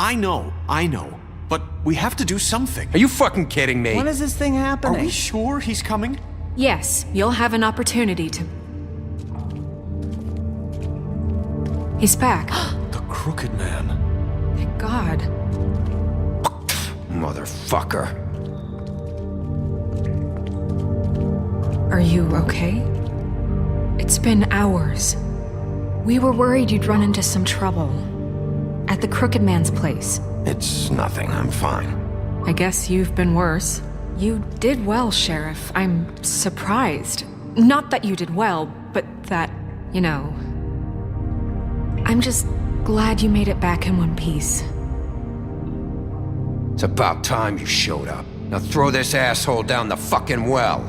I know. But we have to do something. Are you fucking kidding me? When is this thing Are happening? we sure he's coming? Yes, you'll have an opportunity to... He's back. The Crooked Man. Thank God. Motherfucker. Are you okay? It's been hours. We were worried you'd run into some trouble. At the Crooked Man's place. It's nothing, I'm fine. I guess you've been worse. You did well, Sheriff. I'm surprised. Not that you did well, but that, you know... I'm just glad you made it back in one piece. It's about time you showed up. Now throw this asshole down the fucking well.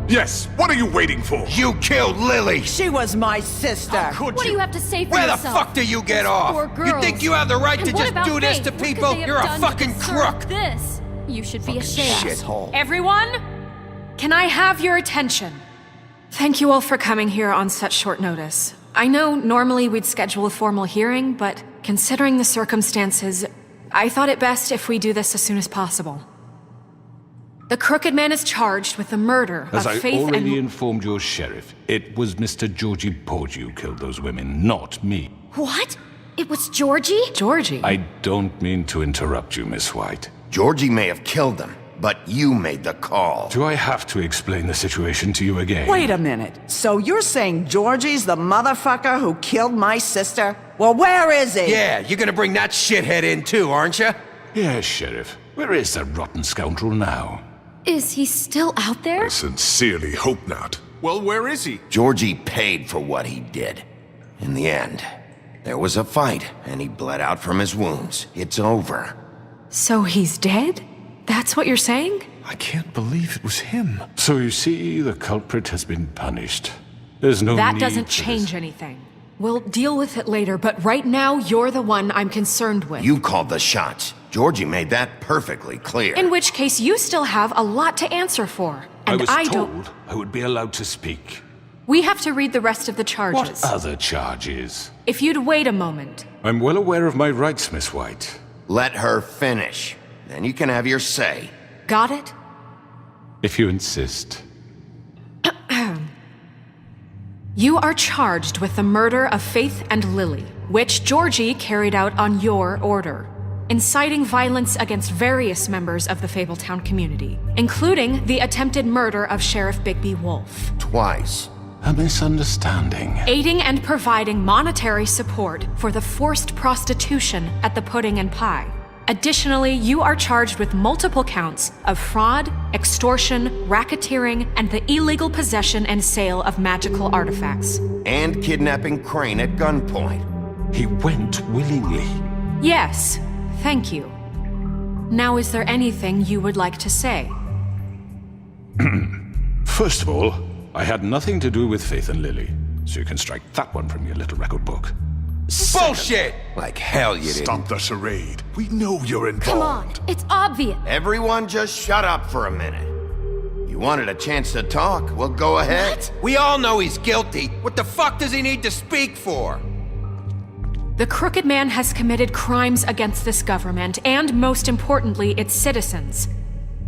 Yes, what are you waiting for? You killed Lily! She was my sister. What do you have to say for Where the yourself? fuck do you get Those off? poor You girls. think you have the right And to what just about do this Faith? to What could people? they have You're a done to fucking deserve crook! This. You should be ashamed. Shithole. Everyone, can I have your attention? Thank you all for coming here on such short notice. I know normally we'd schedule a formal hearing, but considering the circumstances, I thought it best if we do this as soon as possible. The Crooked Man is charged with the murder As of I Faith already and... informed your sheriff, it was Mr. Georgie Porgy who killed those women, not me. What? It was Georgie? Georgie. I don't mean to interrupt you, Miss White. Georgie may have killed them, but you made the call. Do I have to explain the situation to you again? Wait a minute. So you're saying Georgie's the motherfucker who killed my sister? Well, where is he? Yeah, you're gonna bring that shithead in too, aren't you? Yes, Sheriff. Where is that rotten scoundrel now? Is he still out there? I sincerely hope not. Well, where is he? Georgie paid for what he did. In the end, there was a fight, and he bled out from his wounds. It's over. So he's dead? That's what you're saying? I can't believe it was him. So you see, the culprit has been punished. There's no That need doesn't for change this. anything. We'll deal with it later, but right now, you're the one I'm concerned with. You called the shots. Georgie made that perfectly clear. In which case, you still have a lot to answer for. I And was don't... told I would be allowed to speak. We have to read the rest of the charges. What other charges? If you'd wait a moment. I'm well aware of my rights, Miss White. Let her finish. Then you can have your say. Got it? If you insist. You are charged with the murder of Faith and Lily, which Georgie carried out on your order, inciting violence against various members of the Fabletown community, including the attempted murder of Sheriff Bigby Wolf, Twice. A misunderstanding. aiding and providing monetary support for the forced prostitution at the Pudding and Pie. Additionally, you are charged with multiple counts of fraud, extortion, racketeering, and the illegal possession and sale of magical artifacts. And kidnapping Crane at gunpoint. He went willingly. Yes, thank you. Now, is there anything you would like to say? First of all, I had nothing to do with Faith and Lily, so you can strike that one from your little record book. Bullshit! Like hell you didn't. Stop the charade. We know you're Come on, involved. it's obvious. Everyone just shut up for a minute. You wanted a chance to talk? Well, go ahead. What? We all know he's guilty. What the fuck does he need to speak for? The Crooked Man has committed crimes against this government and, most importantly, its citizens.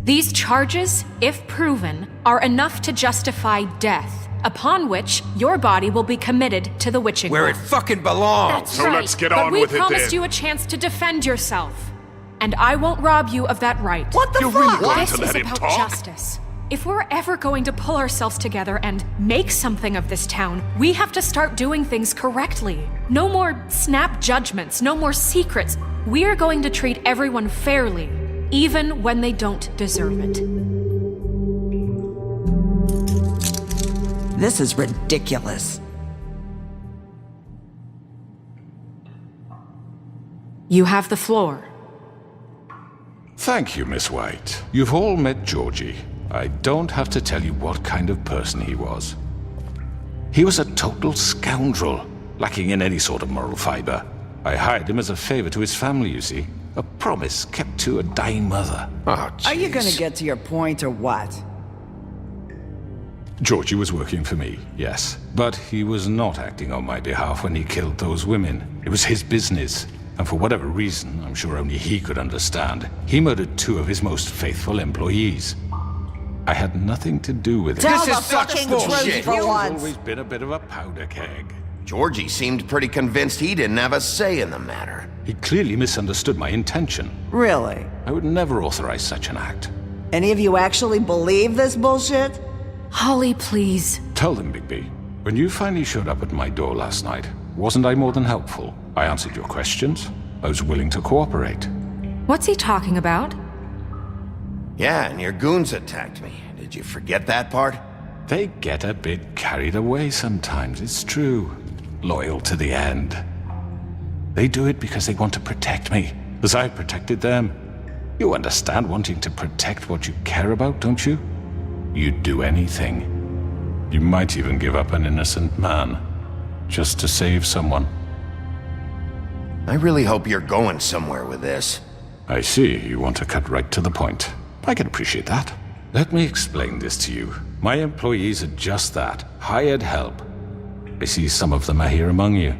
These charges, if proven, are enough to justify death, upon which your body will be committed to the witching Where well. it fucking belongs. That's So right. let's get But on we with it promised then. you a chance to defend yourself, and I won't rob you of that right. What the You fuck? really want This to is let him about talk? justice. If we're ever going to pull ourselves together and make something of this town, we have to start doing things correctly. No more snap judgments, no more secrets. We're going to treat everyone fairly, even when they don't deserve it. This is ridiculous. You have the floor. Thank you, Miss White. You've all met Georgie. I don't have to tell you what kind of person he was. He was a total scoundrel, lacking in any sort of moral fiber. I hired him as a favor to his family, you see. A promise kept to a dying mother. Oh, Are you gonna jeez. get to your point or what? Georgie was working for me, yes. But he was not acting on my behalf when he killed those women. It was his business. And for whatever reason, I'm sure only he could understand, he murdered 2 of his most faithful employees. I had nothing to do with it. Tell This the is such fucking bullshit. truth for He's once. always been a bit of a powder keg. Georgie seemed pretty convinced he didn't have a say in the matter. He clearly misunderstood my intention. Really? I would never authorize such an act. Any of you actually believe this bullshit? Holly, please. Tell them, Bigby. When you finally showed up at my door last night, wasn't I more than helpful? I answered your questions. I was willing to cooperate. What's he talking about? Yeah, and your goons attacked me. Did you forget that part? They get a bit carried away sometimes, it's true. Loyal to the end. They do it because they want to protect me, as I protected them. You understand wanting to protect what you care about, don't you? You'd do anything. You might even give up an innocent man, just to save someone. I really hope you're going somewhere with this. I see you want to cut right to the point. I can appreciate that. Let me explain this to you. My employees are just that, hired help. I see some of them are here among you.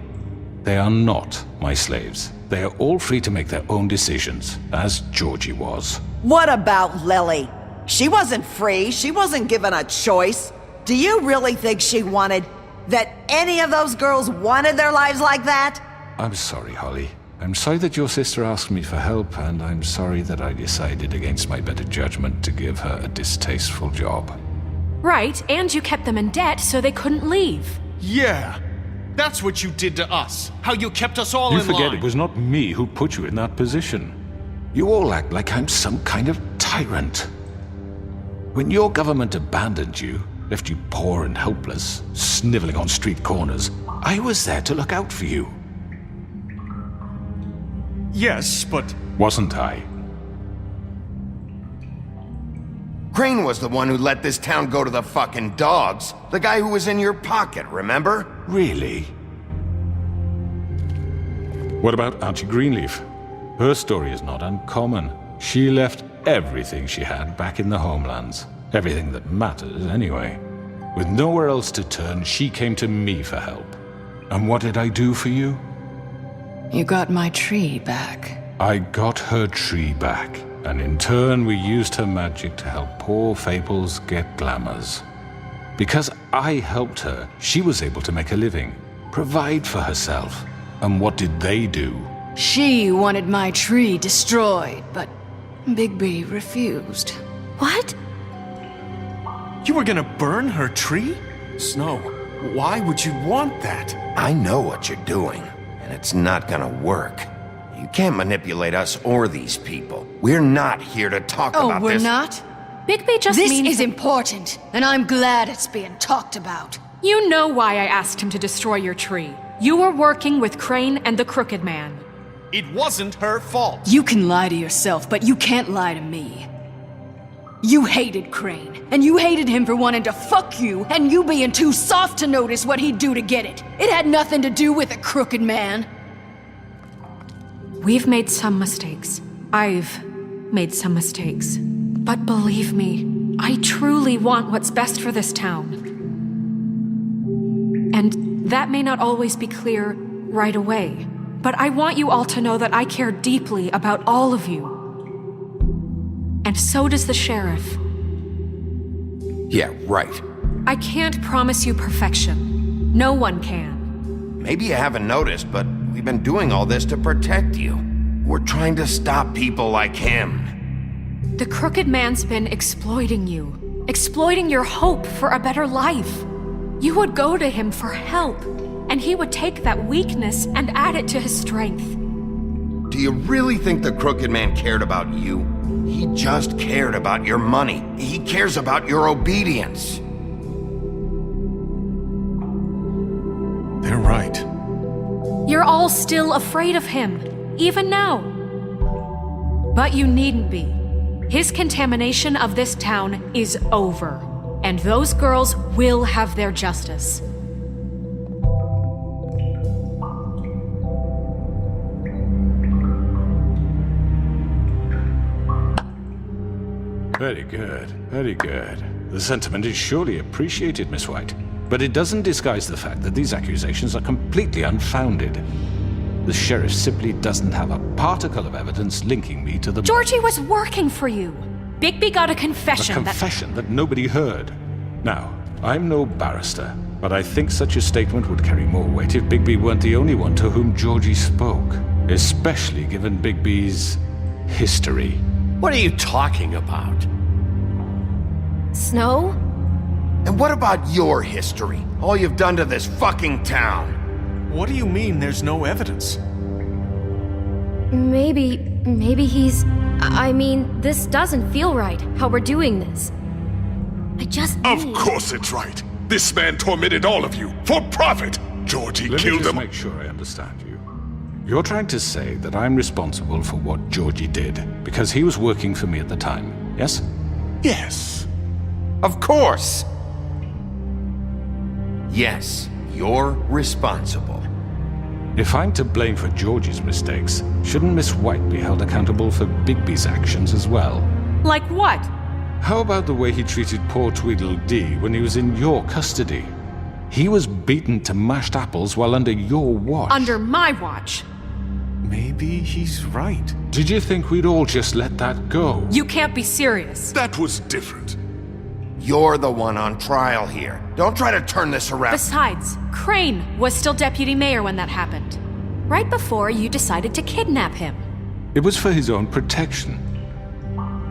They are not my slaves. They are all free to make their own decisions, as Georgie was. What about Lily? She wasn't free. She wasn't given a choice. Do you really think she wanted... that any of those girls wanted their lives like that? I'm sorry, Holly. I'm sorry that your sister asked me for help, and I'm sorry that I decided against my better judgment to give her a distasteful job. Right, and you kept them in debt so they couldn't leave. Yeah. That's what you did to us. How you kept us all You in forget line. it was not me who put you in that position. You all act like I'm some kind of tyrant. When your government abandoned you, left you poor and helpless, sniveling on street corners, I was there to look out for you. Yes, but... Wasn't I? Crane was the one who let this town go to the fucking dogs. The guy who was in your pocket, remember? Really? What about Auntie Greenleaf? Her story is not uncommon. She left everything she had back in the homelands. Everything that matters, anyway. With nowhere else to turn, she came to me for help. And what did I do for you? You got my tree back. I got her tree back, and in turn we used her magic to help poor Fables get glamours. Because I helped her, she was able to make a living, provide for herself. And what did they do? She wanted my tree destroyed, but Bigby refused. What? You were gonna burn her tree? Snow, why would you want that? I know what you're doing, and it's not gonna work. You can't manipulate us or these people. We're not here to talk about Oh, we're this. not? Bigby just This means is that- important, and I'm glad it's being talked about. You know why I asked him to destroy your tree. You were working with Crane and the Crooked Man. It wasn't her fault. You can lie to yourself, but you can't lie to me. You hated Crane, and you hated him for wanting to fuck you, and you being too soft to notice what he'd do to get it. It had nothing to do with a crooked man. We've made some mistakes. I've made some mistakes. But believe me, I truly want what's best for this town. And that may not always be clear right away. But I want you all to know that I care deeply about all of you. And so does the sheriff. Yeah, right. I can't promise you perfection. No one can. Maybe you haven't noticed, but we've been doing all this to protect you. We're trying to stop people like him. The Crooked Man's been exploiting you. Exploiting your hope for a better life. You would go to him for help, and he would take that weakness and add it to his strength. Do you really think the Crooked Man cared about you? He just cared about your money. He cares about your obedience. They're right. You're all still afraid of him, even now. But you needn't be. His contamination of this town is over, and those girls will have their justice. Very good, very good. The sentiment is surely appreciated, Miss White. But it doesn't disguise the fact that these accusations are completely unfounded. The sheriff simply doesn't have a particle of evidence linking me to the... Georgie was working for you. Bigby got a A confession confession that nobody heard. Now, I'm no barrister, but I think such a statement would carry more weight if Bigby weren't the only one to whom Georgie spoke. Especially given Bigby's history. What are you talking about? Snow? And what about your history? All you've done to this fucking town? What do you mean there's no evidence? Maybe he's... I mean, this doesn't feel right, how we're doing this. I just Of need... course it's right. This man tormented all of you for profit. Georgie Let me killed just them. make sure I understand you. You're trying to say that I'm responsible for what Georgie did because he was working for me at the time, yes? Yes. Of course! Yes, you're responsible. If I'm to blame for Georgie's mistakes, shouldn't Miss White be held accountable for Bigby's actions as well? Like what? How about the way he treated poor Tweedledee when he was in your custody? He was beaten to mashed apples while under your watch. Under my watch. Maybe he's right. Did you think we'd all just let that go? You can't be serious. That was different. You're the one on trial here. Don't try to turn this around. Besides, Crane was still deputy mayor when that happened. Right before you decided to kidnap him. It was for his own protection.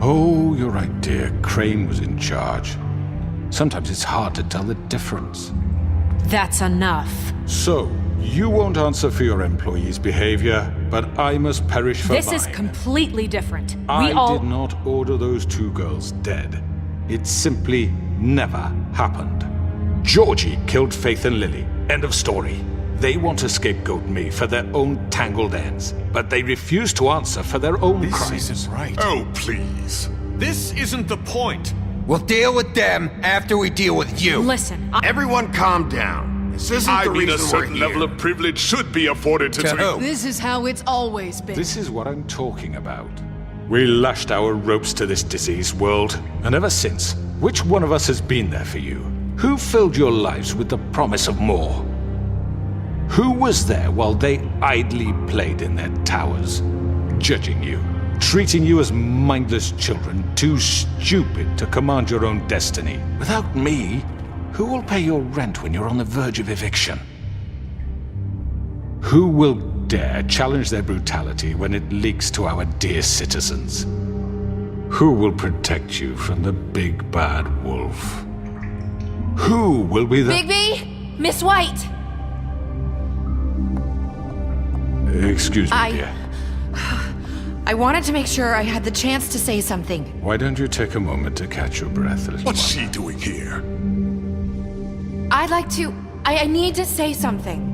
Oh, you're right, dear. Crane was in charge. Sometimes it's hard to tell the difference. That's enough. So, you won't answer for your employees' behavior, but I must perish for This mine. is completely different. I did not order those two girls dead. It simply never happened. Georgie killed Faith and Lily. End of story. They want to scapegoat me for their own tangled ends, but they refuse to answer for their own This crimes. isn't right. Oh, please. This isn't the point. We'll deal with them after we deal with you. Listen, Everyone calm down. This isn't I the mean, a reason we're certain here. level of privilege should be afforded to... This is how it's always been. This is what I'm talking about. We lashed our ropes to this diseased world, and ever since, which one of us has been there for you? Who filled your lives with the promise of more? Who was there while they idly played in their towers, judging you, treating you as mindless children, too stupid to command your own destiny? Without me, who will pay your rent when you're on the verge of eviction? Who will dare challenge their brutality when it leaks to our dear citizens? Who will protect you from the big bad wolf? Who will be the... Bigby? Miss White! Excuse me, dear. I wanted to make sure I had the chance to say something. Why don't you take a moment to catch your breath a little What's while? she doing here? I'd like to... I need to say something.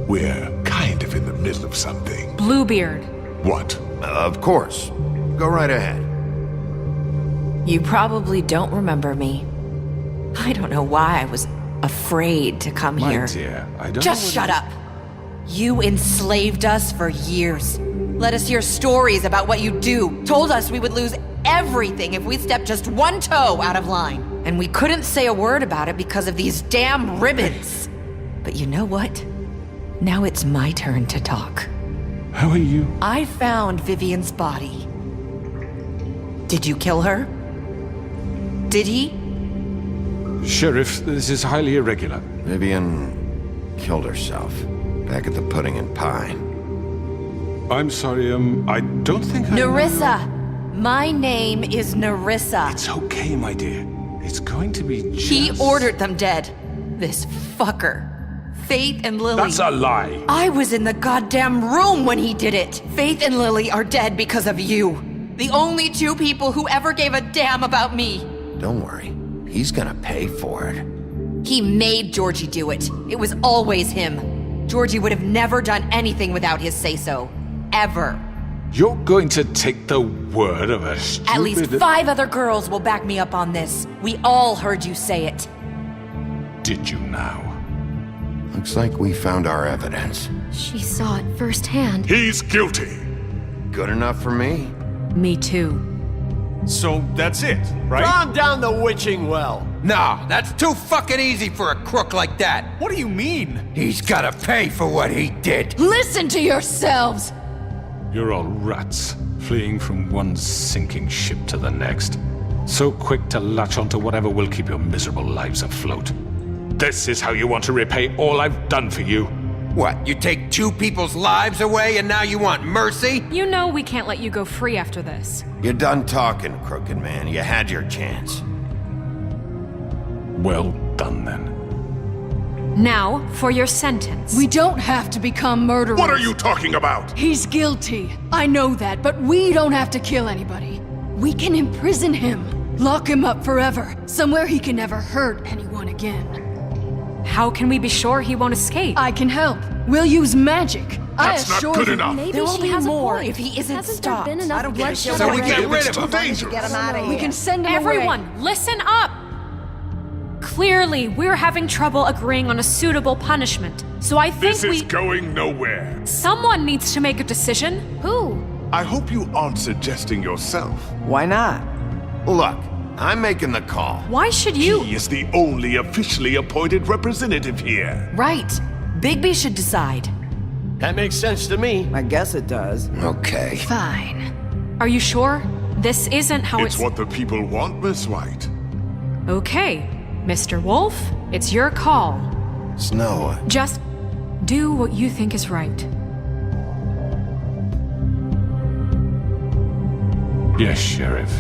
We're kind of in the middle of something. Bluebeard. What? Of course. Go right ahead. You probably don't remember me. I don't know why I was afraid to come My here. dear, I don't Just know shut up. You enslaved us for years. Let us hear stories about what you do. Told us we would lose everything if we stepped just one toe out of line. And we couldn't say a word about it because of these damn ribbons. But you know what? Now it's my turn to talk. How are you? I found Vivian's body. Did you kill her? Did he? Sheriff, this is highly irregular. Vivian killed herself back at the Pudding and Pie. I'm sorry, I don't think I... Nerissa! My name is Nerissa. It's okay, my dear. It's going to be just... He ordered them dead. This fucker. Faith and Lily. That's a lie. I was in the goddamn room when he did it. Faith and Lily are dead because of you. The only two people who ever gave a damn about me. Don't worry. He's gonna pay for it. He made Georgie do it. It was always him. Georgie would have never done anything without his say-so. Ever. You're going to take the word of a stupid... At least 5 other girls will back me up on this. We all heard you say it. Did you now? Looks like we found our evidence. She saw it firsthand. He's guilty. Good enough for me. Me too. So that's it, right? Calm down the witching well. No, that's too fucking easy for a crook like that. What do you mean? He's gotta pay for what he did. Listen to yourselves! You're all rats, fleeing from one sinking ship to the next. So quick to latch onto whatever will keep your miserable lives afloat. This is how you want to repay all I've done for you? What, you take two people's lives away and now you want mercy? You know we can't let you go free after this. You're done talking, Crooked Man. You had your chance. Well done, then. Now, for your sentence. We don't have to become murderers. What are you talking about? He's guilty. I know that, but we don't have to kill anybody. We can imprison him. Lock him up forever. Somewhere he can never hurt anyone again. How can we be sure he won't escape? I can help. We'll use magic. That's not good enough. Maybe There will she be has more a point. if he isn't Hasn't stopped. there been I enough don't give a bloodshed shit So we what get you do. rid of It's him. too dangerous. Get him out of here. We can send him away. Everyone, listen up! Clearly, we're having trouble agreeing on a suitable punishment. So I think This is going nowhere. someone needs to make a decision. Who? I hope you aren't suggesting yourself. Why not? Look, I'm making the call. Why should you? He is the only officially appointed representative here. Right. Bigby should decide. That makes sense to me. I guess it does. Okay. Fine. Are you sure? This isn't how It's what the people want, Miss White. Okay, Mr. Wolf, it's your call. Snow, Just do what you think is right. Yes, Sheriff.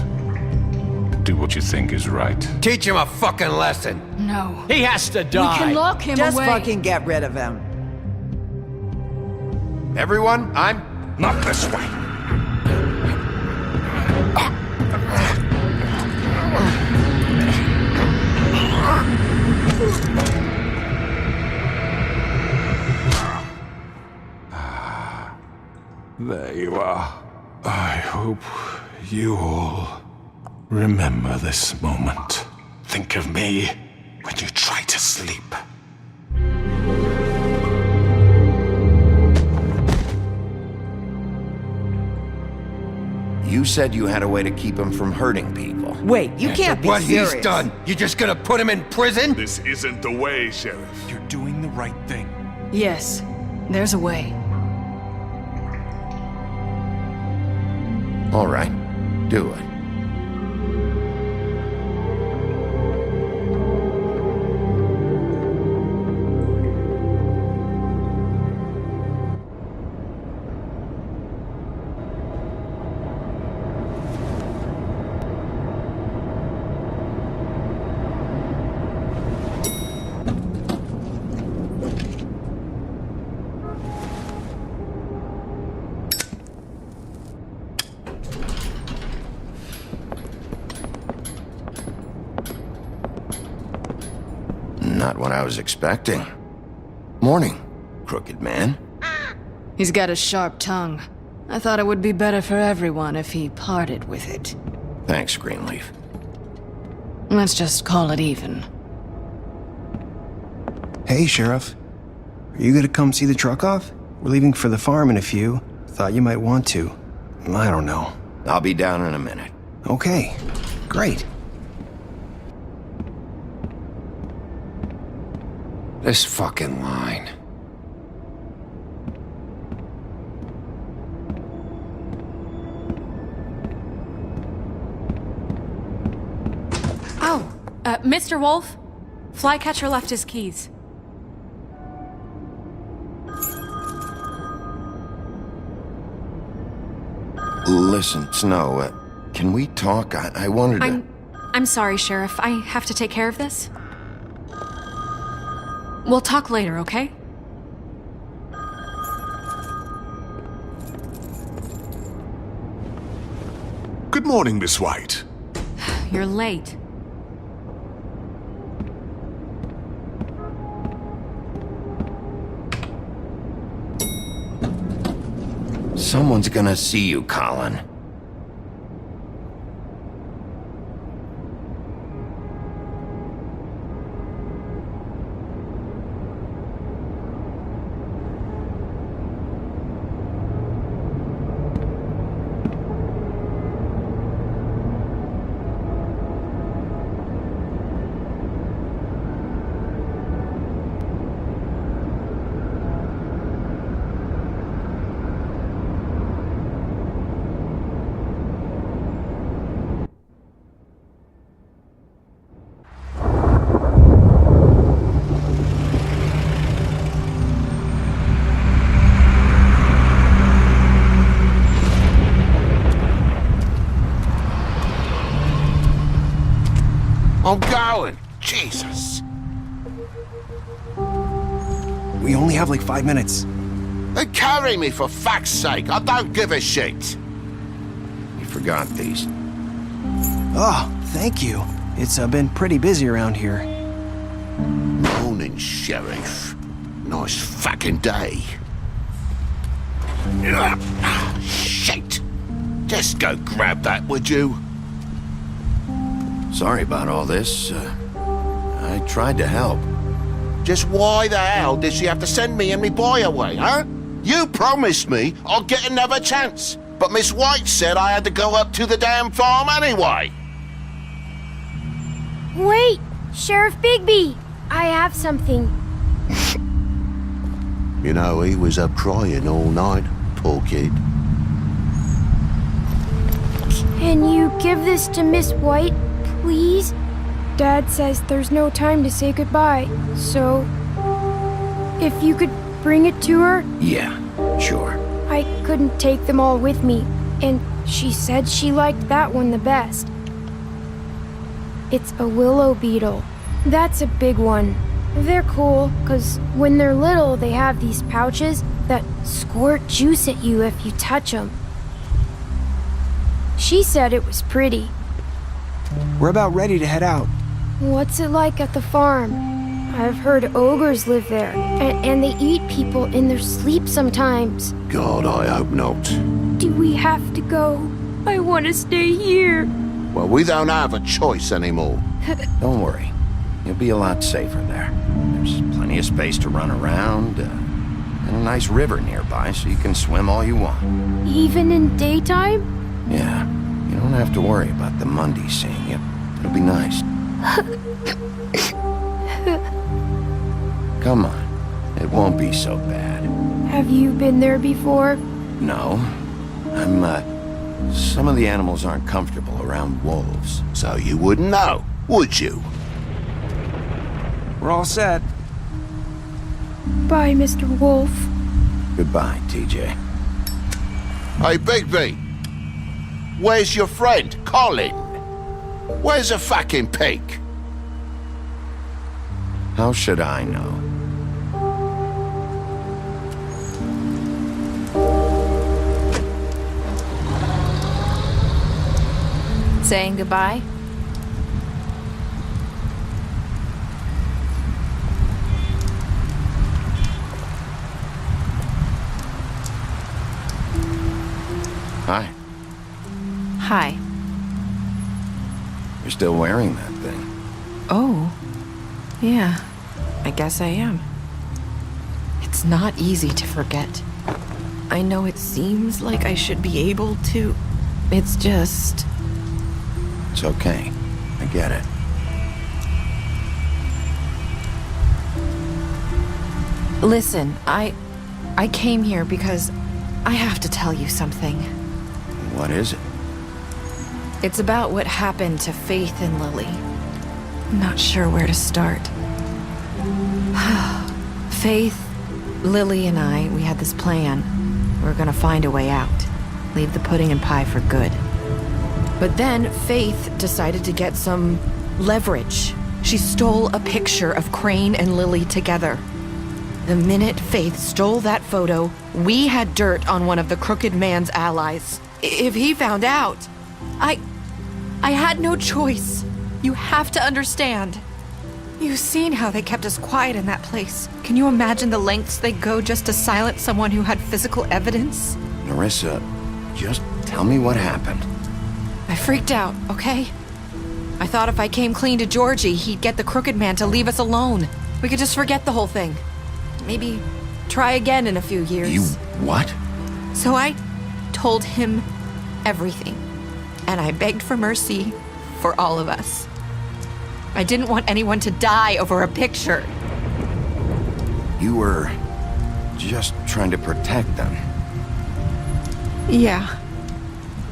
Do what you think is right. Teach him a fucking lesson. No. He has to We die. can lock him Just away. fucking get rid of him. everyone, I'm... Not this way. There you are. I hope you all remember this moment. Think of me when you try to sleep. You said you had a way to keep him from hurting people. Wait, you can't be What serious. he's done, you just gonna put him in prison? This isn't the way, Sheriff. You're doing the right thing. Yes, there's a way. All right, do it. Not what I was expecting. Morning, Crooked Man. He's got a sharp tongue. I thought it would be better for everyone if he parted with it. Thanks, Greenleaf. Let's just call it even. Hey, Sheriff. Are you gonna come see the truck off? We're leaving for the farm in a few. Thought you might want to. I don't know. I'll be down in a minute. Okay, great. This fucking line. Oh, Mr. Wolf, Flycatcher left his keys. Listen, Snow, can we talk? I wanted to... I'm sorry, Sheriff. I have to take care of this. We'll talk later, okay? Good morning, Miss White. You're late. Someone's gonna see you, Colin. I'm going. Jesus. We only have like 5 minutes. Then carry me for fuck's sake. I don't give a shit. You forgot these. Oh, thank you. It's been pretty busy around here. Morning, Sheriff. Nice fucking day. Ugh, shit. Just go grab that, would you? Sorry about all this. I tried to help. Just why the hell did she have to send me and me boy away, huh? You promised me I'll get another chance, but Miss White said I had to go up to the damn farm anyway. Wait, Sheriff Bigby, I have something. You know, he was up crying all night, poor kid. Can you give this to Miss White, please? Dad says there's no time to say goodbye, so if you could bring it to her? Yeah, sure. I couldn't take them all with me, and she said she liked that one the best. It's a willow beetle. That's a big one. They're cool, 'cause when they're little, they have these pouches that squirt juice at you if you touch them. She said it was pretty. We're about ready to head out. What's it like at the farm? I've heard ogres live there, and they eat people in their sleep sometimes. God, I hope not. Do we have to go? I want to stay here. Well, we don't have a choice anymore. Don't worry. You'll be a lot safer there. There's plenty of space to run around, and a nice river nearby so you can swim all you want. Even in daytime? Yeah, you don't have to worry about the Mundy seeing you. It'll be nice. Come on. It won't be so bad. Have you been there before? No. Some of the animals aren't comfortable around wolves. So you wouldn't know, would you? We're all set. Bye, Mr. Wolf. Goodbye, TJ. Hey, Bigby. Where's your friend, Colin? Where's the fucking pig? How should I know? Saying goodbye? Hi. Hi. You're still wearing that thing. Oh. Yeah. I guess I am. It's not easy to forget. I know it seems like I should be able to. It's just... It's okay. I get it. Listen, I came here because I have to tell you something. What is it? It's about what happened to Faith and Lily. I'm not sure where to start. Faith, Lily, and I, we had this plan. We were gonna find a way out. Leave the pudding and pie for good. But then Faith decided to get some leverage. She stole a picture of Crane and Lily together. The minute Faith stole that photo, we had dirt on one of the Crooked Man's allies. If he found out, I had no choice. You have to understand. You've seen how they kept us quiet in that place. Can you imagine the lengths they go just to silence someone who had physical evidence? Nerissa, just tell me what happened. I freaked out, okay? I thought if I came clean to Georgie, he'd get the Crooked Man to leave us alone. We could just forget the whole thing. Maybe try again in a few years. You what? So I told him everything. And I begged for mercy for all of us. I didn't want anyone to die over a picture. You were just trying to protect them. Yeah.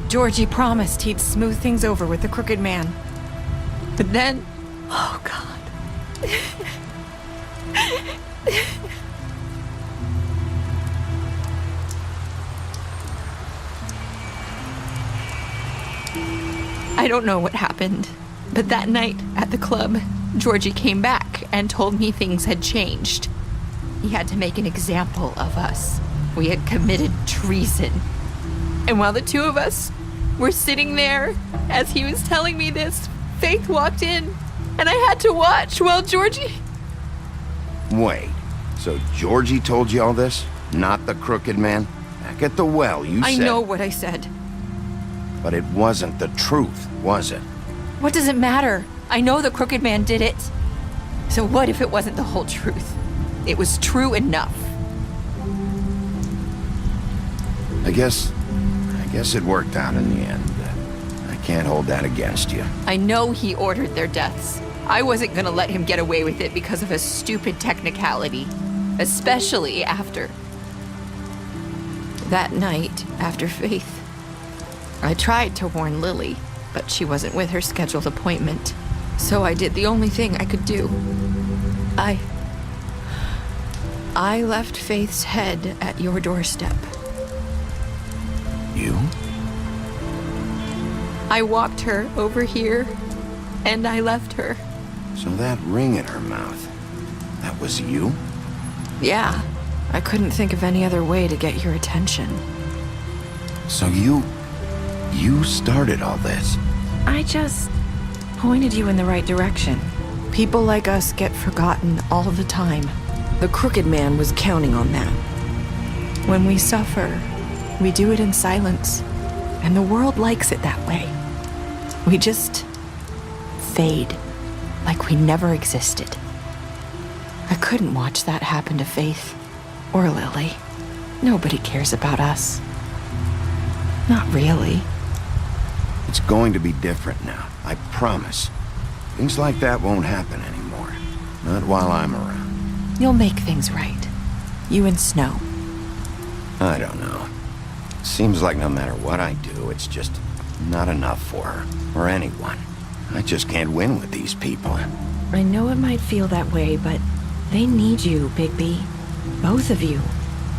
Georgie promised he'd smooth things over with the Crooked Man. But then... Oh, God. I don't know what happened. But that night at the club, Georgie came back and told me things had changed. He had to make an example of us. We had committed treason. And while the two of us were sitting there, as he was telling me this, Faith walked in, and I had to watch while Georgie... Wait, so Georgie told you all this? Not the Crooked Man? Back at the well, you said... I know what I said. But it wasn't the truth, was it? What does it matter? I know the Crooked Man did it. So what if it wasn't the whole truth? It was true enough. I guess it worked out in the end. I can't hold that against you. I know he ordered their deaths. I wasn't gonna let him get away with it because of a stupid technicality. Especially after... that night, after Faith. I tried to warn Lily, but she wasn't with her scheduled appointment. So I did the only thing I could do. I left Faith's head at your doorstep. You? I walked her over here, and I left her. So that ring in her mouth, that was you? Yeah, I couldn't think of any other way to get your attention. So you started all this? I just pointed you in the right direction. People like us get forgotten all the time. The Crooked Man was counting on that. When we suffer, we do it in silence, and the world likes it that way. We just fade, like we never existed. I couldn't watch that happen to Faith or Lily. Nobody cares about us. Not really. It's going to be different now, I promise. Things like that won't happen anymore. Not while I'm around. You'll make things right. You and Snow. I don't know. Seems like no matter what I do, it's just not enough for her, or anyone. I just can't win with these people. I know it might feel that way, but they need you, Bigby. Both of you.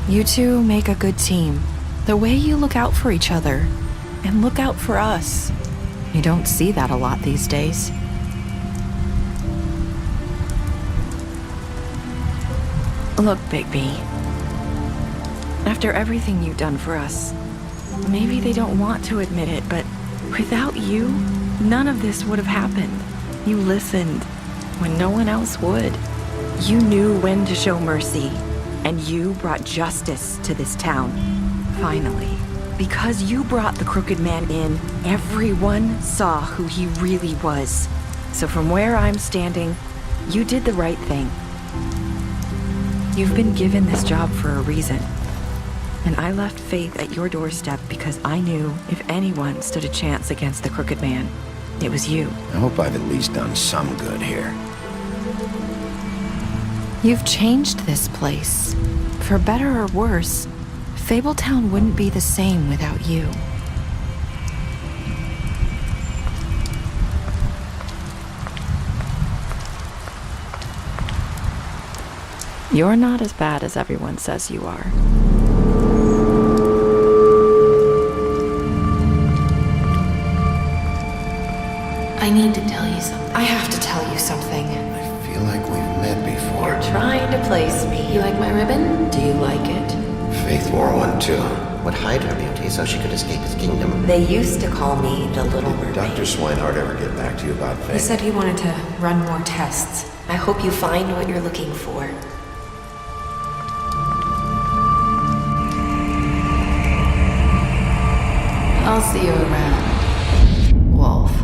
You two make a good team. The way you look out for each other, and look out for us. You don't see that a lot these days. Look, Bigby. After everything you've done for us, maybe they don't want to admit it, but without you, none of this would have happened. You listened when no one else would. You knew when to show mercy, and you brought justice to this town. Finally. Because you brought the Crooked Man in, everyone saw who he really was. So from where I'm standing, you did the right thing. You've been given this job for a reason. And I left Faith at your doorstep because I knew if anyone stood a chance against the Crooked Man, it was you. I hope I've at least done some good here. You've changed this place. For better or worse, Fabletown wouldn't be the same without you. You're not as bad as everyone says you are. I need to tell you something. I have to tell you something. I feel like we've met before. You're trying to place me. You like my ribbon? Do you like it? Faith wore one too. Would hide her beauty so she could escape his kingdom. They used to call me the Little Mermaid. Dr. Swinehart ever get back to you about Faith? He said he wanted to run more tests. I hope you find what you're looking for. I'll see you around, Wolf.